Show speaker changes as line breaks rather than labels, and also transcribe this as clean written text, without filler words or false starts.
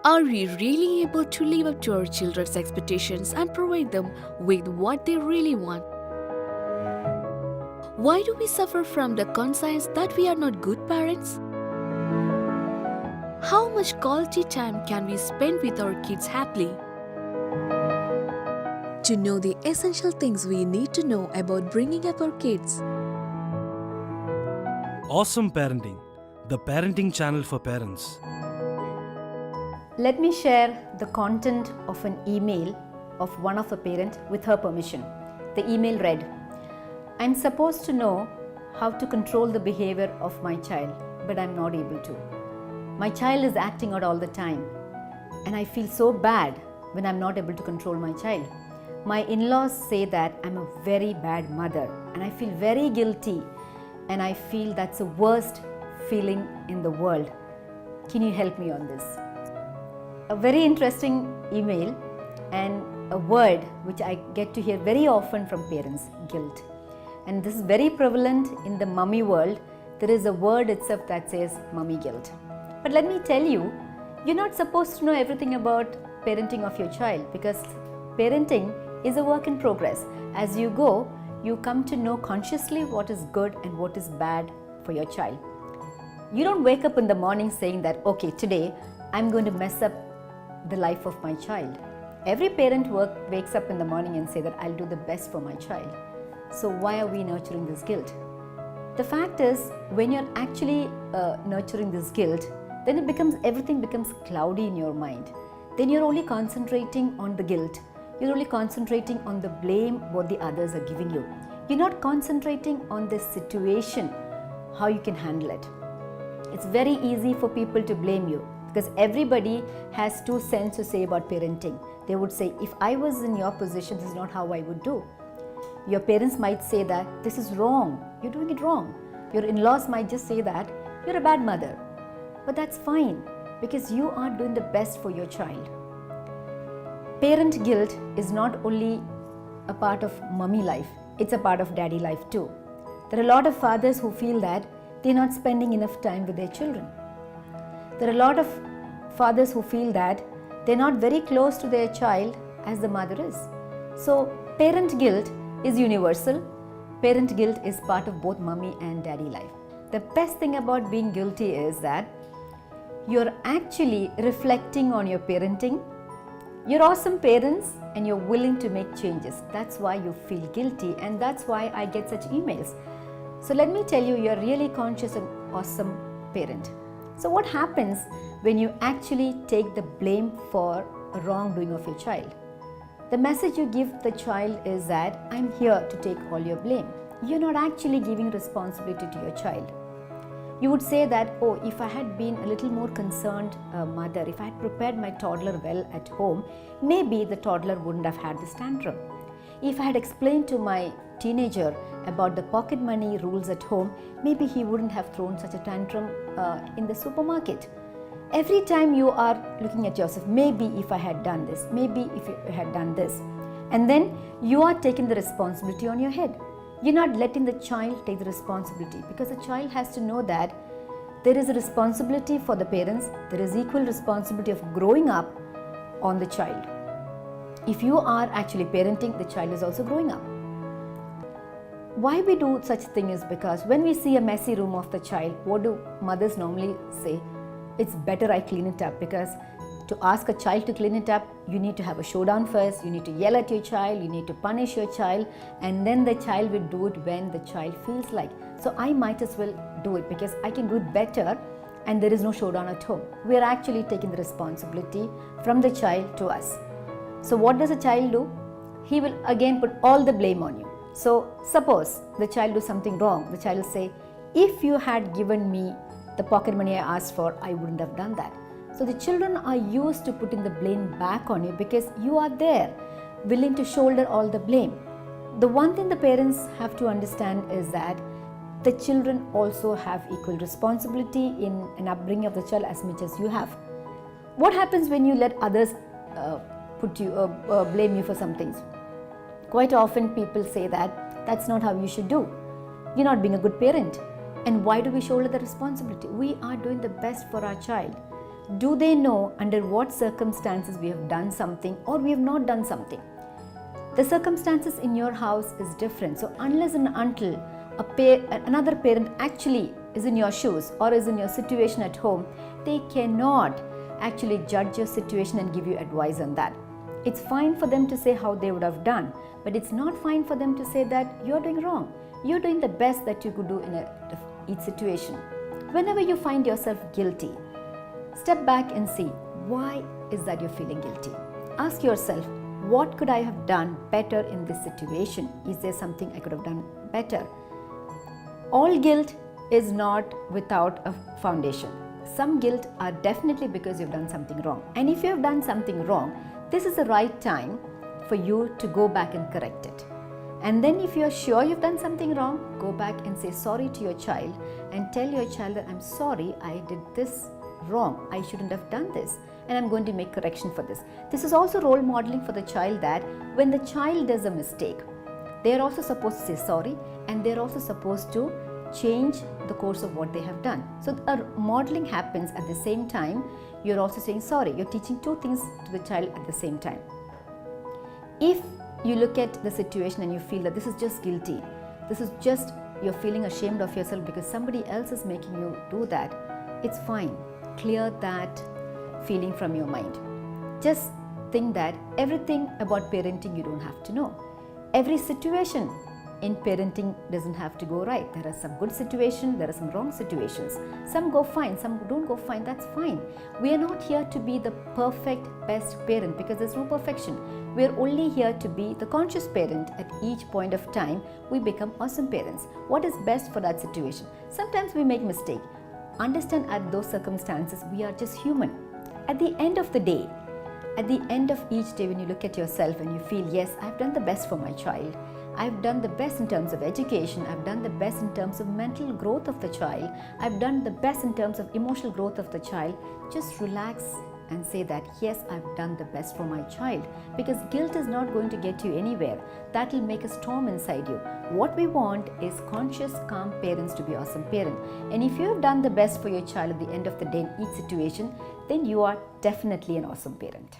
Are we really able to live up to our children's expectations and provide them with what they really want? Why do we suffer from the conscience that we are not good parents? How much quality time can we spend with our kids happily? To know the essential things we need to know about bringing up our kids.
Awesome Parenting, the parenting channel for parents.
Let me share the content of an email of one of a parent with her permission. The email read, I'm supposed to know how to control the behavior of my child, but I'm not able to. My child is acting out all the time, and I feel so bad when I'm not able to control my child. My in-laws say that I'm a very bad mother, and I feel very guilty, and I feel that's the worst feeling in the world. Can you help me on this? A very interesting email and a word which I get to hear very often from parents, guilt. And this is very prevalent in the mummy world. There is a word itself that says mummy guilt. But let me tell you, you're not supposed to know everything about parenting of your child, because parenting is a work in progress. As you go, you come to know consciously what is good and what is bad for your child. You don't wake up in the morning saying that, okay, today I'm going to mess up the life of my child. Every parent wakes up in the morning and say that I'll do the best for my child. So why are we nurturing this guilt? The fact is, when you're actually nurturing this guilt, then everything becomes cloudy in your mind. Then you're only concentrating on the guilt. You're only concentrating on the blame what the others are giving you. You're not concentrating on the situation, how you can handle it. It's very easy for people to blame you, because everybody has 2 cents to say about parenting. They would say, if I was in your position, this is not how I would do. Your parents might say that this is wrong, you're doing it wrong. Your in-laws might just say that you're a bad mother. But that's fine, because you are doing the best for your child. Parent guilt is not only a part of mummy life, it's a part of daddy life too. There are a lot of fathers who feel that they're not spending enough time with their children. There are a lot of fathers who feel that they're not very close to their child as the mother is. So parent guilt is universal. Parent guilt is part of both mummy and daddy life. The best thing about being guilty is that you're actually reflecting on your parenting. You're awesome parents and you're willing to make changes. That's why you feel guilty, and that's why I get such emails. So let me tell you, you're really conscious and awesome parent. So what happens when you actually take the blame for a wrongdoing of your child? The message you give the child is that I'm here to take all your blame. You're not actually giving responsibility to your child. You would say that, oh, if I had been a little more concerned mother, if I had prepared my toddler well at home, maybe the toddler wouldn't have had this tantrum. If I had explained to my teenager about the pocket money rules at home, maybe he wouldn't have thrown such a tantrum in the supermarket. Every time you are looking at yourself, maybe if I had done this, maybe if you had done this, and then you are taking the responsibility on your head. You're not letting the child take the responsibility, because the child has to know that there is a responsibility for the parents, there is equal responsibility of growing up on the child. If you are actually parenting, the child is also growing up. Why we do such thing is because when we see a messy room of the child, what do mothers normally say? It's better I clean it up, because to ask a child to clean it up, you need to have a showdown first, you need to yell at your child, you need to punish your child, and then the child will do it when the child feels like. So I might as well do it, because I can do it better and there is no showdown at home. We are actually taking the responsibility from the child to us. So what does a child do? He will again put all the blame on you. So suppose the child does something wrong, the child will say, if you had given me the pocket money I asked for, I wouldn't have done that. So the children are used to putting the blame back on you, because you are there, willing to shoulder all the blame. The one thing the parents have to understand is that the children also have equal responsibility in an upbringing of the child as much as you have. What happens when you let others blame you for some things? Quite often people say that that's not how you should do. You're not being a good parent. And why do we shoulder the responsibility? We are doing the best for our child. Do they know under what circumstances we have done something or we have not done something? The circumstances in your house is different. So unless and until another parent actually is in your shoes or is in your situation at home, they cannot actually judge your situation and give you advice on that. It's fine for them to say how they would have done, but it's not fine for them to say that you're doing wrong. You're doing the best that you could do in each situation. Whenever you find yourself guilty, step back and see, why is that you're feeling guilty? Ask yourself, what could I have done better in this situation? Is there something I could have done better? All guilt is not without a foundation. Some guilt are definitely because you've done something wrong. And if you have done something wrong, this is the right time for you to go back and correct it. And then if you're sure you've done something wrong, go back and say sorry to your child and tell your child that I'm sorry, I did this wrong. I shouldn't have done this and I'm going to make correction for this. This is also role modeling for the child that when the child does a mistake, they're also supposed to say sorry and they're also supposed to change the course of what they have done. So a modeling happens at the same time. You're also saying sorry. You're teaching two things to the child at the same time. If you look at the situation and you feel that this is just guilty, this is just you're feeling ashamed of yourself because somebody else is making you do that, it's fine. Clear that feeling from your mind. Just think that everything about parenting you don't have to know. Every situation in parenting doesn't have to go right. There are some good situations, there are some wrong situations. Some go fine, some don't go fine, that's fine. We are not here to be the perfect best parent because there's no perfection. We're only here to be the conscious parent. At each point of time, we become awesome parents. What is best for that situation? Sometimes we make mistakes. Understand at those circumstances, we are just human. At the end of the day, at the end of each day when you look at yourself and you feel, yes, I've done the best for my child. I've done the best in terms of education. I've done the best in terms of mental growth of the child. I've done the best in terms of emotional growth of the child. Just relax and say that, yes, I've done the best for my child. Because guilt is not going to get you anywhere. That will make a storm inside you. What we want is conscious, calm parents to be awesome parents. And if you have done the best for your child at the end of the day in each situation, then you are definitely an awesome parent.